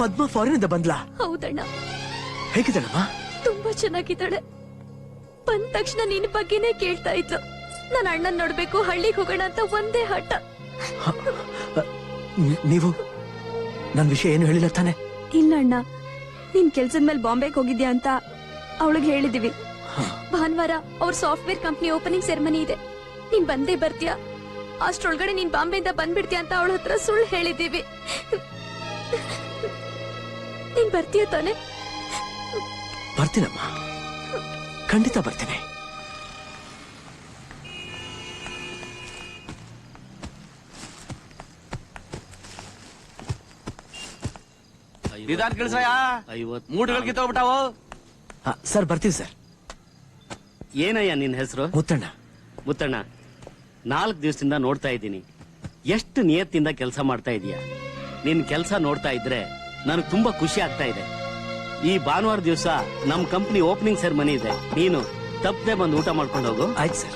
ಪದ್ಮ foreign ಇಂದ ಬಂದ್ಲಾ? ಹೌದಣ್ಣ. ಹೇಗಿದ್ದಾಳಮ್ಮ? ತುಂಬಾ ಚೆನ್ನಾಗಿದ್ದಾಳೆ. ಬಂದ ತಕ್ಷಣ ನಿನ್ ಬಗ್ಗೆನೇ ಕೇಳ್ತಾ ಇದ್ಲು. ನನ್ನ ಅಣ್ಣನ್ ನೋಡ್ಬೇಕು, ಹಳ್ಳಿಗೆ ಹೋಗೋಣ ಅಂತ ಒಂದೇ ಹಠ. ನೀವು ನನ್ ವಿಷಯ ಏನು ಹೇಳಿಲ್ಲ ತಾನೆ? ಇಲ್ಲ ಅಣ್ಣ, ನೀನ್ ಕೆಲ್ಸದ ಮೇಲೆ ಬಾಂಬೆಗೆ ಹೋಗಿದ್ಯಾ ಅಂತ ಅವಳಿಗೆ ಹೇಳಿದೀವಿ. ಭಾನುವಾರ ಅವ್ರ ಸಾಫ್ಟ್ವೇರ್ ಕಂಪ್ನಿ ಓಪನಿಂಗ್ ಸೆರೆಮನಿ ಇದೆ, ನೀನ್ ಬಂದೇ ಬರ್ತೀಯಾ? ಅಷ್ಟ್ರೊಳಗಡೆ ನೀನ್ ಬಾಂಬೆಯಿಂದ ಬಂದ್ಬಿಡ್ತೀಯ ಅಂತ ಅವಳ ಹತ್ರ ಸುಳ್ಳು ಹೇಳಿದೀವಿ. ನೀನ್ ಬರ್ತೀಯ ತಾನೆ? ಬರ್ತೀನಮ್ಮ, ಖಂಡಿತ ಬರ್ತೇನೆ. ನಿಧಾನ ಕೆಲಸಯ್ಯ, 50 ಮೂಟೆಗಳು ಕಿತ್ತೋಗ್ಬಿಟ್ಟಾವು. ಸರ್ ಬರ್ತೀವಿ ಸರ್. ಏನಯ್ಯ ನಿನ್ ಹೆಸರು? ಮುತ್ತಣ್ಣ. ಮುತ್ತಣ್ಣ, 4 ದಿವಸದಿಂದ ನೋಡ್ತಾ ಇದ್ದೀನಿ, ಎಷ್ಟು ನಿಯತ್ತಿಂದ ಕೆಲಸ ಮಾಡ್ತಾ ಇದೀಯ. ನಿನ್ ಕೆಲಸ ನೋಡ್ತಾ ಇದ್ರೆ ನನಗೆ ತುಂಬಾ ಖುಷಿ ಆಗ್ತಾ ಇದೆ. ಈ ಭಾನುವಾರ ದಿವಸ ನಮ್ ಕಂಪನಿ ಓಪನಿಂಗ್ ಸೆರೆಮನಿ ಇದೆ, ನೀನು ತಪ್ಪದೆ ಬಂದು ಊಟ ಮಾಡ್ಕೊಂಡು ಹೋಗು. ಆಯ್ತು ಸರ್.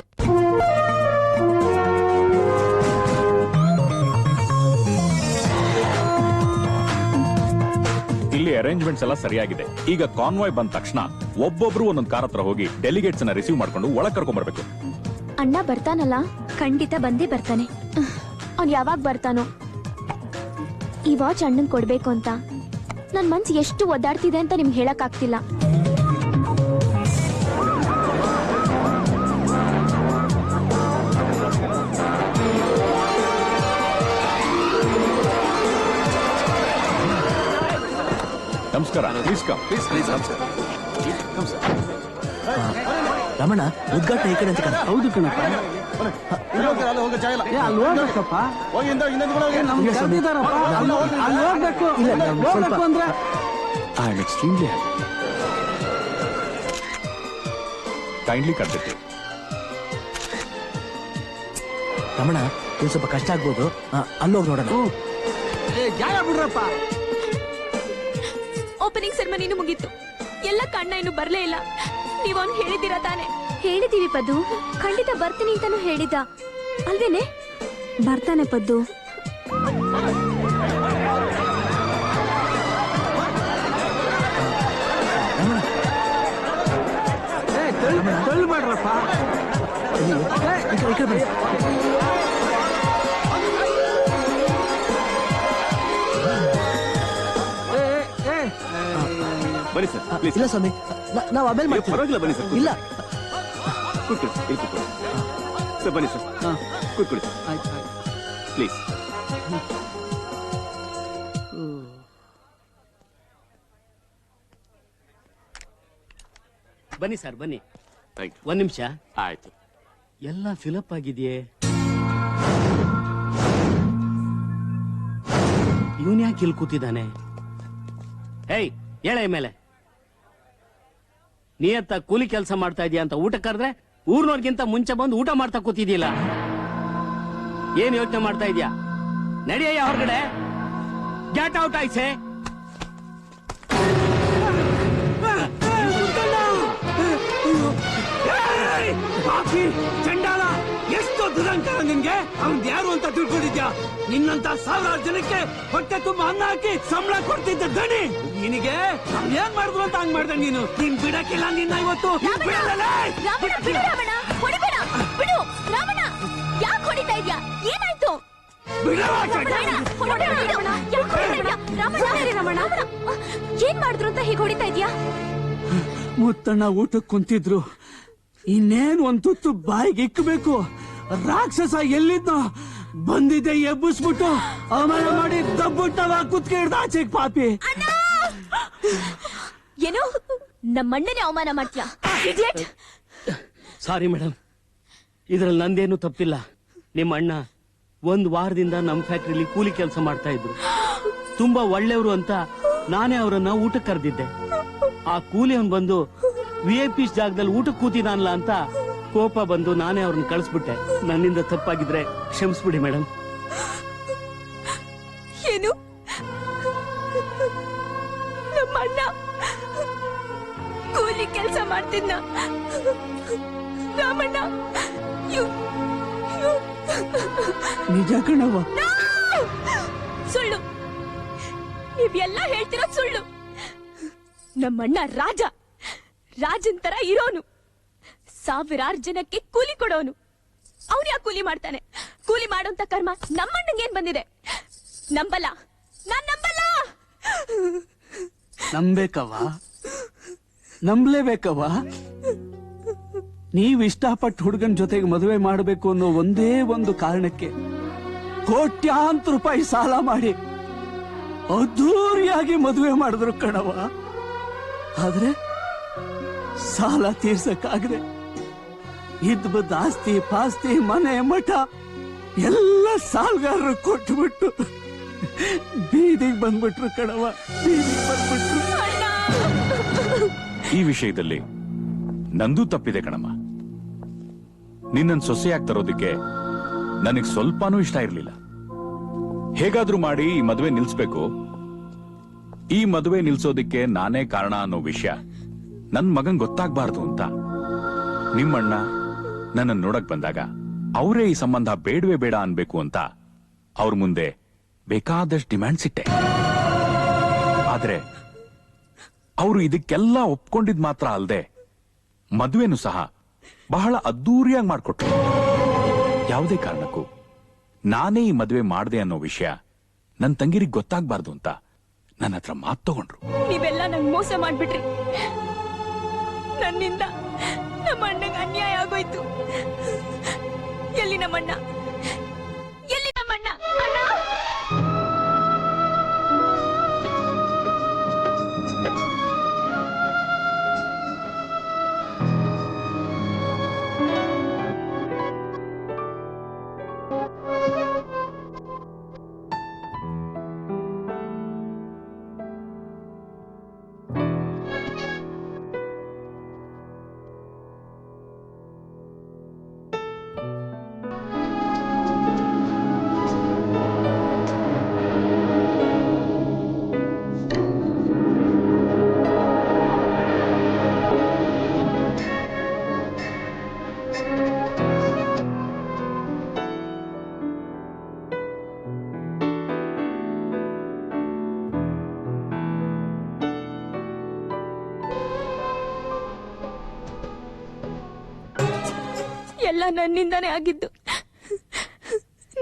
ಇಲ್ಲಿ ಅರೇಂಜ್ಮೆಂಟ್ಸ್ ಎಲ್ಲ ಸರಿಯಾಗಿದೆ. ಈಗ ಕಾನ್ವಾಯ್ ಬಂದ ತಕ್ಷಣ ಒಬ್ಬೊಬ್ರು ಒಂದೊಂದು ಕಾರ್ ಹತ್ರ ಹೋಗಿ ಡೆಲಿಗೇಟ್ಸ್ ಅನ್ನ ರಿಸೀವ್ ಮಾಡ್ಕೊಂಡು ಒಳಗ್ ಕರ್ಕೊಂಡ್ ಬರ್ಬೇಕು. ಅಣ್ಣ ಬರ್ತಾನಲ್ಲ? ಖಂಡಿತ ಬಂದೇ ಬರ್ತಾನೆ. ಅವ್ನ್ ಯಾವಾಗ ಬರ್ತಾನೋ? ಈ ವಾಚ್ ಅಣ್ಣನ್ ಕೊಡ್ಬೇಕು ಅಂತ ನನ್ ಮನ್ಸು ಎಷ್ಟು ಒದ್ದಾಡ್ತಿದೆ ಅಂತ ನಿಮ್ಗೆ ಹೇಳಕ್ ಆಗ್ತಿಲ್ಲ. ನಮಸ್ಕಾರ. Please come. ರಮಣ, ಉದ್ಘಾಟನೆ ಈ ಕಡೆ ಅಂತ ಕಣ. ಹೌದು ಕಣಪ್ಪ. ಕೈಂಡ್ಲಿ ಕರ್ತಿತ್ತು. ರಮಣ, ಇದು ಸ್ವಲ್ಪ ಕಷ್ಟ ಆಗ್ಬೋದು, ಅಲ್ಲೋಗಿ ನೋಡೋಣ. ಬಿಡ್ರಪ್ಪ. ಓಪನಿಂಗ್ ಸೆರೆಮನಿನೂ ಮುಗೀತು, ಎಲ್ಲ ಕಣ್ಣ ಇನ್ನು ಬರ್ಲೇ ಇಲ್ಲ. ನೀವ್ ಅವ್ನ್ ಹೇಳಿದ್ದೀರಾ ತಾನೆ? ಹೇಳಿದೀವಿ ಪದ್ದು, ಖಂಡಿತ ಬರ್ತೀನಿ ಅಂತಾನು ಹೇಳಿದ ಅಲ್ವೇನೆ? ಬರ್ತಾನೆ ಪದ್ದು. ತಳ್ಳ್ಬೇಡ್ರಪ್ಪ. ಬನ್ನಿ ಸರ್. ಇಲ್ಲ ಸ್ವಾಮಿ, ನಾವು ಆಮೇಲೆ ಮಾಡ್ತೀವಿ. ಪರವಾಗಿಲ್ಲ, ಬನ್ನಿ ಸರ್. ಇಲ್ಲ, ಕೂತ್ಕೊಳ್ಳಿ ಸರ್. ಬನ್ನಿ ಸರ್, ಕೂತ್ಕೊಳ್ಳಿ ಪ್ಲೀಸ್. ಬನ್ನಿ ಸರ್, ಬನ್ನಿ. 1 ನಿಮಿಷ. ಆಯ್ತು. ಎಲ್ಲ ಫಿಲಪ್ ಆಗಿದೆಯೇ? ಇವನ್ ಯಾಕೆ ಇಲ್ಲಿ ಕೂತಿದ್ದಾನೆ? ಹೇಯ್, ಹೇಳ ಮೇಲೆ. ನಿಯತ್ತ ಕೂಲಿ ಕೆಲಸ ಮಾಡ್ತಾ ಇದೀಯ ಅಂತ ಊಟ ಕರೆದ್ರೆ ಊರ್ನವ್ರಿಗಿಂತ ಮುಂಚೆ ಬಂದು ಊಟ ಮಾಡ್ತಾ ಕೂತಿದ್ಯಲ್ಲ, ಏನ್ ಯೋಚನೆ ಮಾಡ್ತಾ ಇದೀಯಾ? ನಡಿಯಯ್ಯ ಹೊರಗಡೆ. Get out ಆಯ್ಸೆ. ಚಂಡಾಲ, ಎಷ್ಟು ದುರಂಕಾರ ನಿನ್ಗೆ! ಅವ್ನ್ ಯಾರು ಅಂತ ತಿಳ್ಕೊಂಡಿದ್ಯಾ? ನಿನ್ನಂತ 1000 ಜನಕ್ಕೆ ಹೊಟ್ಟೆ ತುಂಬ ಅನ್ನ ಹಾಕಿ ಸಂಬಳ ಕೊಡ್ತಿದ್ದ ದಣಿ ನಿನಗೆ ಏನ್ ಮಾಡಿದ್ರು ಅಂತ ಹಂಗ್ ಮಾಡ್ದೆ ನೀನು. ನೀನ್ ಬಿಡಕ್ಕಿಲ್ಲ ನಿನ್ನ ಇವತ್ತು. ಏನಾಯ್ತು? ಏನ್ ಮಾಡಿದ್ರು ಅಂತ ಹೀಗೆ ಹೊಡಿತಾ ಇದ್ಯಾ? ಮುತ್ತಣ್ಣ ಊಟಕ್ಕೆ ಕುಂತಿದ್ರು, ಇನ್ನೇನ್ ಒಂದ್ ತುತ್ತು ಬಾಯಿಗೆ ಇಕ್ಕಬೇಕು. ರಾಕ್ಷಸ ಎಲ್ಲಿದ್ನೋ ಬಂದಿದ್ದೆ ಎಬ್ಬಿಸ್ಬಿಟ್ಟು ಅವಮಾನ ಮಾಡಿ ದಬ್ಬುಟ್ಟವ ಕುತ್ಕಿಡ್ದ ಆಚೆಗೆ ಪಾಪಿ. ಏನು ನಮ್ಮಣ್ಣನೇ ಅವಮಾನ ಮಾಡ್ತೀಯ? ಸಾರಿ ಮೇಡಮ್, ಇದ್ರಲ್ಲಿ ನಂದೇನು ತಪ್ಪಿಲ್ಲ. ನಿಮ್ಮ ಅಣ್ಣ 1 ವಾರದಿಂದ ನಮ್ ಫ್ಯಾಕ್ಟ್ರಿಲಿ ಕೂಲಿ ಕೆಲಸ ಮಾಡ್ತಾ ಇದ್ರು. ತುಂಬಾ ಒಳ್ಳೆಯವರು ಅಂತ ನಾನೇ ಅವರನ್ನ ಊಟಕ್ಕೆ ಕರೆದಿದ್ದೆ. ಆ ಕೂಲಿ ಅವನ್ ಬಂದು VIP ಜಾಗದಲ್ಲಿ ಊಟಕ್ಕೆ ಕೂತಿದಾನಲ್ಲ ಅಂತ ಕೋಪ ಬಂದು ನಾನೇ ಅವ್ರನ್ನ ಕಳಿಸ್ಬಿಟ್ಟೆ. ನನ್ನಿಂದ ತಪ್ಪಾಗಿದ್ರೆ ಕ್ಷಮಿಸ್ಬಿಡಿ ಮೇಡಮ್. ಏನು ನಮ್ಮಣ್ಣ ಕೂಲಿ ಕೆಲಸ ಮಾಡ್ತಿದ್ನ? ರಾಮಣ್ಣ ನಿಜ ಕಣವ. ಸುಳ್ಳು. ನೀವೆಲ್ಲ ಹೇಳ್ತಿರೋದ್ ಸುಳ್ಳು. ನಮ್ಮಣ್ಣ ರಾಜನ್ ತರ ಇರೋನು, ಸಾವಿರಾರು ಜನಕ್ಕೆ ಕೂಲಿ ಕೊಡೋನು. ಅವ್ರು ಯಾಕೆ ಕೂಲಿ ಮಾಡ್ತಾನೆ? ಕೂಲಿ ಮಾಡೋಂತ ಕರ್ಮ ನಮ್ಮಣ್ಣಂಗೆ ಏನ್ ಬಂದಿದೆ? ನಂಬಲ್ಲ, ನಾನ್ ನಂಬಲ್ಲ. ನಂಬೇಕವ್ವ, ನಂಬಲೇಬೇಕವ್ವ. ನೀವ್ ಇಷ್ಟಪಟ್ಟು ಹುಡುಗನ್ ಜೊತೆಗೆ ಮದುವೆ ಮಾಡಬೇಕು ಅನ್ನೋ ಒಂದೇ ಒಂದು ಕಾರಣಕ್ಕೆ ಕೋಟ್ಯಾಂತರ ರೂಪಾಯಿ ಸಾಲ ಮಾಡಿ ಅದ್ದೂರಿಯಾಗಿ ಮದುವೆ ಮಾಡಿದ್ರು ಕಣವ. ಆದ್ರೆ ಸಾಲ ತೀರ್ಸಕ್ಕಾಗದೆ ಇದ್ ಬದ್ದ ಆಸ್ತಿ ಪಾಸ್ತಿ ಮನೆ ಮಠ ಎಲ್ಲ ಸಾಲಗಾರರು ಕೊಟ್ಟುಬಿಟ್ಟು ಬೀದಿಗೆ ಬಂದ್ಬಿಟ್ರು ಕಣವ, ಬೀದಿಗೆ ಬಂದ್ಬಿಟ್ರು. ಈ ವಿಷಯದಲ್ಲಿ ನಂದು ತಪ್ಪಿದೆ ಕಣಮ್ಮ. ನಿನ್ನನ್ ಸೊಸೆಯಾಗಿ ತರೋದಿಕ್ಕೆ ನನಗ್ ಸ್ವಲ್ಪನೂ ಇಷ್ಟ ಇರ್ಲಿಲ್ಲ. ಹೇಗಾದ್ರೂ ಮಾಡಿ ಈ ಮದುವೆ ನಿಲ್ಸ್ಬೇಕು, ಈ ಮದುವೆ ನಿಲ್ಸೋದಿಕ್ಕೆ ನಾನೇ ಕಾರಣ ಅನ್ನೋ ವಿಷಯ ನನ್ ಮಗನ್ ಗೊತ್ತಾಗ್ಬಾರ್ದು ಅಂತ ನಿಮ್ಮಣ್ಣ ನನ್ನ ನೋಡಕ್ ಬಂದಾಗ ಅವರೇ ಈ ಸಂಬಂಧ ಬೇಡವೇ ಬೇಡ ಅನ್ಬೇಕು ಅಂತ ಅವ್ರ ಮುಂದೆ ಬೇಕಾದಷ್ಟು ಡಿಮ್ಯಾಂಡ್ಸ್ ಇಟ್ಟೆ. ಆದ್ರೆ ಅವರು ಇದಕ್ಕೆಲ್ಲ ಒಪ್ಕೊಂಡಿದ್ ಮಾತ್ರ ಅಲ್ಲದೆ ಮದುವೆನೂ ಸಹ ಬಹಳ ಅದ್ದೂರಿಯಾಗಿ ಮಾಡ್ಕೊಟ್ರು. ಯಾವುದೇ ಕಾರಣಕ್ಕೂ ನಾನೇ ಈ ಮದುವೆ ಮಾಡ್ದೆ ಅನ್ನೋ ವಿಷಯ ನನ್ ತಂಗಿರಿಗೆ ಗೊತ್ತಾಗ್ಬಾರ್ದು ಅಂತ ನನ್ನ ಹತ್ರ ಮಾತು ತಗೊಂಡ್ರು. ನೀವೆಲ್ಲ ನಂಗ್ ಮೋಸ ಮಾಡ್ಬಿಟ್ರಿ. ನನ್ನಿಂದ ನಮ್ಮ ಅಣ್ಣಂಗ ಅನ್ಯಾಯ ಆಗೋಯ್ತು. ಎಲ್ಲಿ ನಮ್ಮಣ್ಣ? ಎಲ್ಲಿ ನಮ್ಮಣ್ಣ? ಅಣ್ಣ! ಎಲ್ಲ ನನ್ನಿಂದಾನೇ ಆಗಿದ್ದು.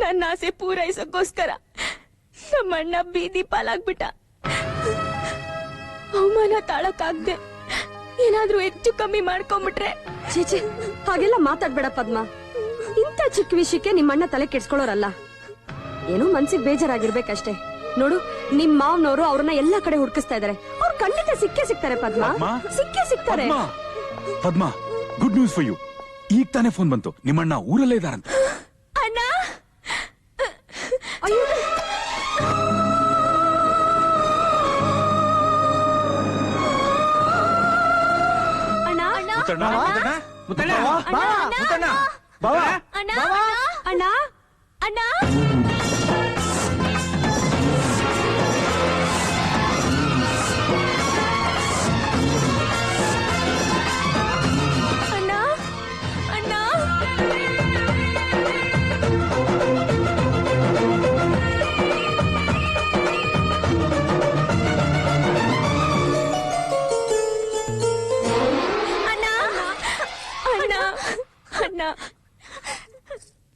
ನನ್ನ ಆಸೆ ಪೂರೈಸಕ್ಕೋಸ್ಕರ ನಮ್ಮಣ್ಣ ಬೀದಿ ಪಾಲಾಗ್ಬಿಟ್ಟ. ಅವಮಾನ ತಾಳಕ್ಕಾಗ್ದೆ ಏನಾದ್ರೂ ಹೆಚ್ಚು ಕಮ್ಮಿ ಮಾಡ್ಕೊಂಡ್ಬಿಟ್ರೆ. ಚೀಚಿ, ಹಾಗೆಲ್ಲ ಮಾತಾಡ್ಬೇಡ ಪದ್ಮ. ಇಂಥ ಚಿಕ್ಕ ವಿಷಯಕ್ಕೆ ನಿಮ್ಮಣ್ಣ ತಲೆ ಕೆಡ್ಸ್ಕೊಳ್ಳೋರಲ್ಲ. ಏನೋ ಮನ್ಸಿಗೆ ಬೇಜಾರಾಗಿರ್ಬೇಕಷ್ಟೇ. ನೋಡು, ನಿಮ್ ಮಾವನವರು ಅವ್ರನ್ನ ಎಲ್ಲಾ ಕಡೆ ಹುಡುಕಿಸ್ತಾ ಇದಾರೆ. ಅವ್ರು ಖಂಡಿತ ಸಿಕ್ಕೇ ಸಿಗ್ತಾರೆ ಪದ್ಮ, ಸಿಕ್ಕೇ ಸಿಗ್ತಾರೆ. ಪದ್ಮ, ಗುಡ್ ನ್ಯೂಸ್ ಫಾರ್ ಯು. ಈಗ ತಾನೇ ಫೋನ್ ಬಂತು, ನಿಮ್ಮಣ್ಣ ಊರಲ್ಲೇ ಇದಾರಂತ. ಅಣ್ಣ! ಅಯ್ಯೋ, ಅಣ್ಣ! ಅಣ್ಣ! ಅಣ್ಣ!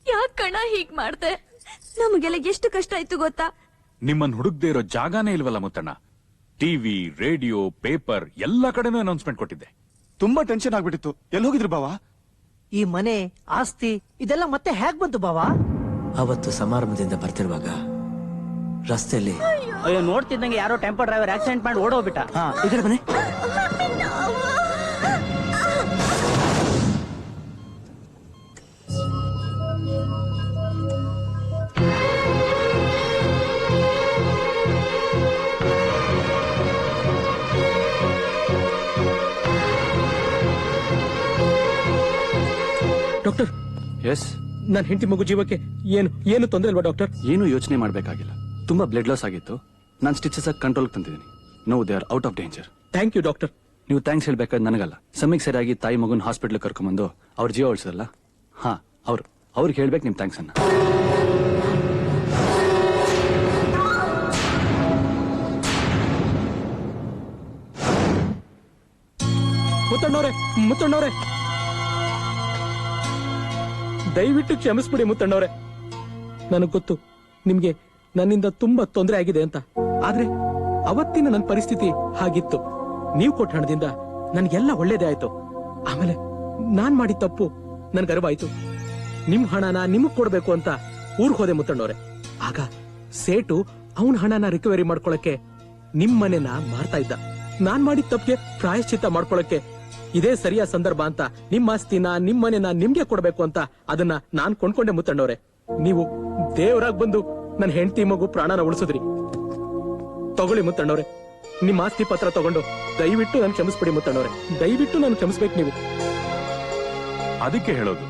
ಯಾಕಣ್ಣ ಹೀಗ್ ಮಾಡ್ದೆ? ನಮಗೆಲ್ಲ ಎಷ್ಟು ಕಷ್ಟ ಆಯ್ತು ಗೊತ್ತಾ? ನಿಮ್ಮನ್ ಹುಡುಕ್ದೇ ಇರೋ ಜಾಗನೇ ಇಲ್ವಲ್ಲ ಮುತ್ತಣ್ಣ. ಟಿವಿ, ರೇಡಿಯೋ, ಪೇಪರ್ ಎಲ್ಲ ಕಡೆನೂ ಅನೌನ್ಸ್ಮೆಂಟ್ ಕೊಟ್ಟಿದ್ದೆ. ತುಂಬಾ ಟೆನ್ಷನ್ ಆಗ್ಬಿಟ್ಟಿತ್ತು. ಎಲ್ಲಿ ಹೋಗಿದ್ರು ಬಾವ? ಈ ಮನೆ ಆಸ್ತಿ ಇದೆಲ್ಲ ಮತ್ತೆ ಹೇಗ್ ಬಂತು ಬಾವಾ? ಅವತ್ತು ಸಮಾರಂಭದಿಂದ ಬರ್ತಿರುವಾಗ ರಸ್ತೆಯಲ್ಲಿ ಅಯ್ಯೋ, ನೋಡ್ತಿದ್ದಂಗೆ ಯಾರೋ ಟೆಂಪೋ ಡ್ರೈವರ್ ಆಕ್ಸಿಡೆಂಟ್ ಮಾಡಿ ಓಡೋಗ್ಬಿಟ್ಟ. ಈ ಕಡೆ ಬನ್ನಿ. Doctor, yes. ನನ್ನ ಹೆಂಡತಿ ಮಗು ಜೀವಕ್ಕೆ ಏನು ತೊಂದರೆ ಇಲ್ವಾ ಡಾಕ್ಟರ್? ಏನು ಯೋಚನೆ ಮಾಡಬೇಕಾಗಿಲ್ಲ. ತುಂಬಾ ಬ್ಲಡ್ ಲಾಸ್ ಆಗಿತ್ತು. ನಾನು ಸ್ಟಿಚಸ್ ಕಂಟ್ರೋಲ್ ತಂದಿದ್ದೀನಿ. No, they are out of danger. Thank you doctor. ನೀವು ಥ್ಯಾಂಕ್ಸ್ ಹೇಳ್ಬೇಕಾದ್ರೆ ನನಗಲ್ಲ, ಸಮಯಕ್ಕೆ ಸರಿಯಾಗಿ ತಾಯಿ ಮಗುನ ಹಾಸ್ಪಿಟಲ್ ಕರ್ಕೊಂಡ್ಬಂದು ಅವ್ರ ಜೀವ ಉಳಿಸಲ್ಲ. ಹಾ, ಅವ್ರಿಗೆ ಹೇಳ್ಬೇಕು ನಿಮ್ ಥ್ಯಾಂಕ್ಸ್ ಅನ್ನ. ಮುತ್ತಣ್ಣವ್ರೆ ದಯವಿಟ್ಟು ಕ್ಷಮಿಸ್ಬಿಡಿ ಮುತ್ತಣ್ಣವ್ರೆ. ನನಗ್ ಗೊತ್ತು ನಿಮ್ಗೆ ನನ್ನಿಂದ ತುಂಬಾ ತೊಂದರೆ ಆಗಿದೆ ಅಂತ. ಆದ್ರೆ ಅವತ್ತಿನ ನನ್ನ ಪರಿಸ್ಥಿತಿ ಹಾಗಿತ್ತು. ನೀವು ಕೊಟ್ಟ ಹಣದಿಂದ ನನ್ಗೆಲ್ಲ ಒಳ್ಳೇದೇ ಆಯ್ತು. ಆಮೇಲೆ ನಾನ್ ಮಾಡಿದ ತಪ್ಪು ನನ್ಗೆ ಅರಿವಾಯ್ತು. ನಿಮ್ ಹಣನ ನಿಮಗ್ ಕೊಡ್ಬೇಕು ಅಂತ ಊರ್ಗ್ ಹೋದೆ ಮುತ್ತಣ್ಣವ್ರೆ. ಆಗ ಸೇಟು ಅವನ್ ಹಣನ ರಿಕವರಿ ಮಾಡ್ಕೊಳಕ್ಕೆ ನಿಮ್ ಮನೆನ ಮಾರ್ತಾ ಇದ್ದ. ನಾನ್ ಮಾಡಿದ ತಪ್ಪಿಗೆ ಪ್ರಾಯಶ್ಚಿತ್ತ ಮಾಡ್ಕೊಳಕ್ಕೆ ಇದೇ ಸರಿಯಾದ ಸಂದರ್ಭ ಅಂತ ನಿಮ್ ಆಸ್ತಿನ ನಿಮ್ ಮನೆನ ನಿಮ್ಗೆ ಕೊಡ್ಬೇಕು ಅಂತ ಅದನ್ನ ನಾನ್ ಕೊಂಡ್ಕೊಂಡೆ ಮುತ್ತಣ್ಣವ್ರೆ. ನೀವು ದೇವರಾಗ್ ಬಂದು ನನ್ನ ಹೆಂಡತಿ ಮಗು ಪ್ರಾಣನ ಉಳಿಸಿದ್ರಿ. ತಗೊಳ್ಳಿ ಮುತ್ತಣ್ಣವ್ರೆ, ನಿಮ್ ಆಸ್ತಿ ಪತ್ರ ತಗೊಂಡು ದಯವಿಟ್ಟು ನನ್ ಕ್ಷಮಿಸ್ಬಿಡಿ ಮುತ್ತಣ್ಣವ್ರೆ. ದಯವಿಟ್ಟು ನಾನು ಕ್ಷಮಿಸ್ಬೇಕು ನೀವು. ಅದಕ್ಕೆ ಹೇಳೋದು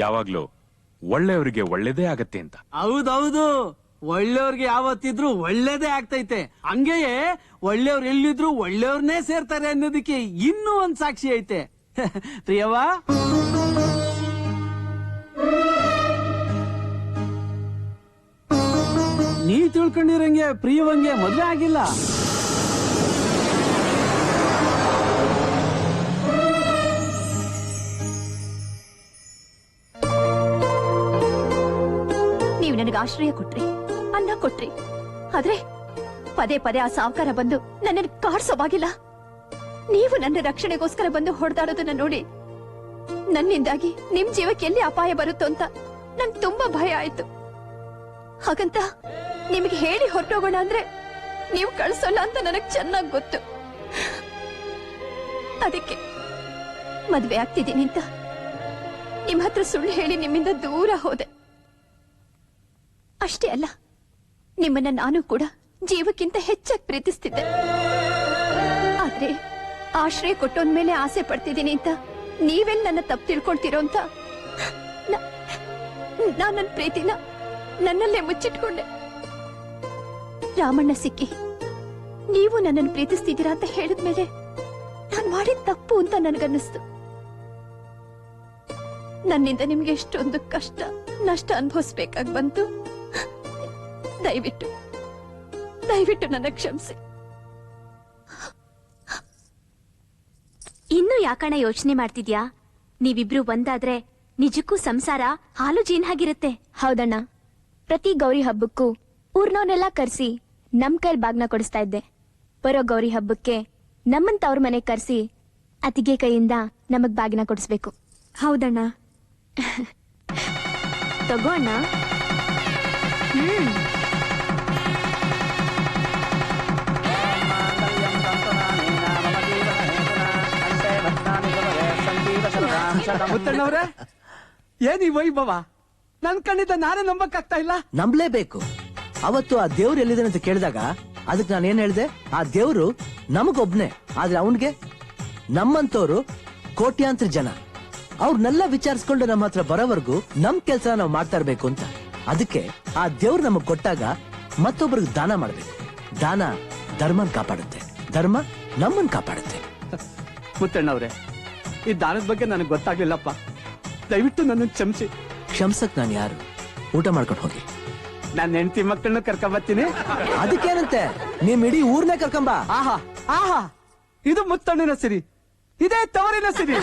ಯಾವಾಗ್ಲೂ ಒಳ್ಳೆಯವರಿಗೆ ಒಳ್ಳೇದೇ ಆಗತ್ತೆ ಅಂತ. ಹೌದೌದು, ಒಳ್ಳೆಯವ್ರಿಗೆ ಯಾವತ್ತಿದ್ರು ಒಳ್ಳೇದೇ ಆಗ್ತೈತೆ. ಹಂಗೆಯೇ ಒಳ್ಳೆಯವ್ರು ಎಲ್ಲಿದ್ರು ಒಳ್ಳೆಯವ್ರನ್ನೇ ಸೇರ್ತಾರೆ ಅನ್ನೋದಕ್ಕೆ ಇನ್ನೂ ಒಂದ್ ಸಾಕ್ಷಿ ಐತೆ. ಪ್ರಿಯವ್ವ, ನೀವ್ ತಿಳ್ಕೊಂಡಿರಂಗೆ ಪ್ರಿಯವಂಗೆ ಮದ್ವೆ ಆಗಿಲ್ಲ. ನೀವು ನನಗೆ ಆಶ್ರಯ ಕೊಟ್ರಿ, ಅನ್ನ ಕೊಟ್ರಿ. ಆದ್ರೆ ಪದೇ ಪದೇ ಆ ಸಾವುಕಾರ ಬಂದು ನನ್ನನ್ನು ಕಾಡ್ಸೋವಾಗಿಲ್ಲ. ನೀವು ನನ್ನ ರಕ್ಷಣೆಗೋಸ್ಕರ ಬಂದು ಹೊಡೆದಾಡೋದನ್ನ ನೋಡಿ ನನ್ನಿಂದಾಗಿ ನಿಮ್ ಜೀವಕ್ಕೆ ಎಲ್ಲಿ ಅಪಾಯ ಬರುತ್ತೋ ಅಂತ ನಂಗೆ ತುಂಬಾ ಭಯ ಆಯ್ತು. ಹಾಗಂತ ನಿಮಗೆ ಹೇಳಿ ಹೊರಟೋಗೋಣ ಅಂದ್ರೆ ನೀವು ಕಳ್ಸೋಲ್ಲ ಅಂತ ನನಗ್ ಚೆನ್ನಾಗ್ ಗೊತ್ತು. ಅದಕ್ಕೆ ಮದ್ವೆ ಆಗ್ತಿದ್ದೀನಿ ಅಂತ ನಿಮ್ ಹತ್ರ ಸುಳ್ಳು ಹೇಳಿ ನಿಮ್ಮಿಂದ ದೂರ ಹೋದೆ. ಅಷ್ಟೇ ಅಲ್ಲ, ನಿಮ್ಮನ್ನ ನಾನು ಕೂಡ ಜೀವಕ್ಕಿಂತ ಹೆಚ್ಚಾಗಿ ಪ್ರೀತಿಸ್ತಿದ್ದೆ. ಆದ್ರೆ ಆಶ್ರಯ ಕೊಟ್ಟೋಂದ್ಮೇಲೆ ಆಸೆ ಪಡ್ತಿದ್ದೀನಿ ಅಂತ ನೀವೆಲ್ಲ ನನ್ನ ತಪ್ಪು ತಿಳ್ಕೊಳ್ತಿರೋ ಅಂತ ನಾನು ನನ್ನ ಪ್ರೀತಿನ ನನ್ನಲ್ಲೇ ಮುಚ್ಚಿಟ್ಕೊಂಡೆ. ರಾಮಣ್ಣ ಸಿಕ್ಕಿ ನೀವು ನನ್ನನ್ನು ಪ್ರೀತಿಸ್ತಿದ್ದೀರಾ ಅಂತ ಹೇಳಿದ್ಮೇಲೆ ನಾನು ಮಾಡಿದ ತಪ್ಪು ಅಂತ ನನಗನ್ನಿಸ್ತು. ನನ್ನಿಂದ ನಿಮ್ಗೆ ಎಷ್ಟೊಂದು ಕಷ್ಟ ನಷ್ಟ ಅನುಭವಿಸ್ಬೇಕಾಗಿ ಬಂತು. ದಯವಿಟ್ಟು ದಯವಿಟ್ಟು ನನ್ನ ಕ್ಷಮಿಸಿ. ಇನ್ನು ಯಾಕಣ್ಣ ಯೋಚನೆ ಮಾಡ್ತಿದ್ಯಾ? ನೀವಿಬ್ರು ಒಂದಾದ್ರೆ ನಿಜಕ್ಕೂ ಸಂಸಾರ ಹಾಲು ಜೀನ್ ಹಾಗಿರುತ್ತೆ. ಹೌದಣ್ಣ, ಪ್ರತಿ ಗೌರಿ ಹಬ್ಬಕ್ಕೂ ಊರ್ನವನ್ನೆಲ್ಲ ಕರ್ಸಿ ನಮ್ ಕೈಲ್ ಬಾಗ್ನ ಕೊಡಿಸ್ತಾ ಇದ್ದೆ. ಬರೋ ಗೌರಿ ಹಬ್ಬಕ್ಕೆ ನಮ್ಮನ್ ತವ್ರ ಮನೆ ಕರ್ಸಿ ಅತಿಗೆ ಕೈಯಿಂದ ನಮಗ್ ಬಾಗಿನ ಕೊಡಿಸ್ಬೇಕು. ಹೌದಣ್ಣ. ತಗೋ ಅಣ್ಣ. ಮುತ್ತಣ್ಣವ್ರೆ, ಏನ್ ಈ ವೈಭವ? ನನ್ ಕಣ್ಣಿಂದ ನಾನೇ ನಂಬಕ್ಕಾಗ್ತಾ ಇಲ್ಲ. ನಂಬಲೇಬೇಕು. ಅವತ್ತು ಆ ದೇವ್ರು ಎಲ್ಲಿದ್ದಾನೆ ಅಂತ ಕೇಳಿದಾಗ ಅದಕ್ಕೆ ನಾನು ಏನ್ ಹೇಳ್ದೆ? ಆ ದೇವ್ರು ನಮಗೊಬ್ನೇ, ಆದ್ರೆ ಅವನ್ಗೆ ನಮ್ಮಂತವ್ರು ಕೋಟ್ಯಾಂತರ ಜನ. ಅವ್ರನ್ನೆಲ್ಲ ವಿಚಾರಿಸ್ಕೊಂಡು ನಮ್ಮ ಹತ್ರ ಬರೋವರೆಗೂ ನಮ್ ಕೆಲ್ಸ ನಾವು ಮಾಡ್ತಾ ಇರ್ಬೇಕು ಅಂತ. ಅದಕ್ಕೆ ಆ ದೇವ್ರು ನಮಗ್ ಕೊಟ್ಟಾಗ ಮತ್ತೊಬ್ಬರಿಗೆ ದಾನ ಮಾಡ್ಬೇಕು. ದಾನ ಧರ್ಮನ್ ಕಾಪಾಡುತ್ತೆ, ಧರ್ಮ ನಮ್ಮನ್ ಕಾಪಾಡುತ್ತೆ. ಮುತ್ತಣ್ಣವ್ರೆ, ಈ ದಾನದ ಬಗ್ಗೆ ನನಗೆ ಗೊತ್ತಾಗ್ಲಿಲ್ಲಪ್ಪ. ದಯವಿಟ್ಟು ನನ್ನ ಕ್ಷಮಿಸಿ. ಕ್ಷಮ್ಸಕ್ ನಾನು ಯಾರು? ಊಟ ಮಾಡ್ಕೊಂಡು ಹೋಗಿ. ನನ್ನ ಹೆಂಡತಿ ಮಕ್ಕಳನ್ನ ಕರ್ಕೊಂಡ್ ಬರ್ತೀನಿ. ಅದಕ್ಕೇನಂತೆ, ನಿಮ್ ಇಡೀ ಊರ್ನೇ ಕರ್ಕೊಂಬಾ. ಆಹಾ ಆಹಾ, ಇದು ಮುತ್ತಣ್ಣಿನ ಸಿರಿ, ಇದೇ ತವರಿನ ಸಿರಿ.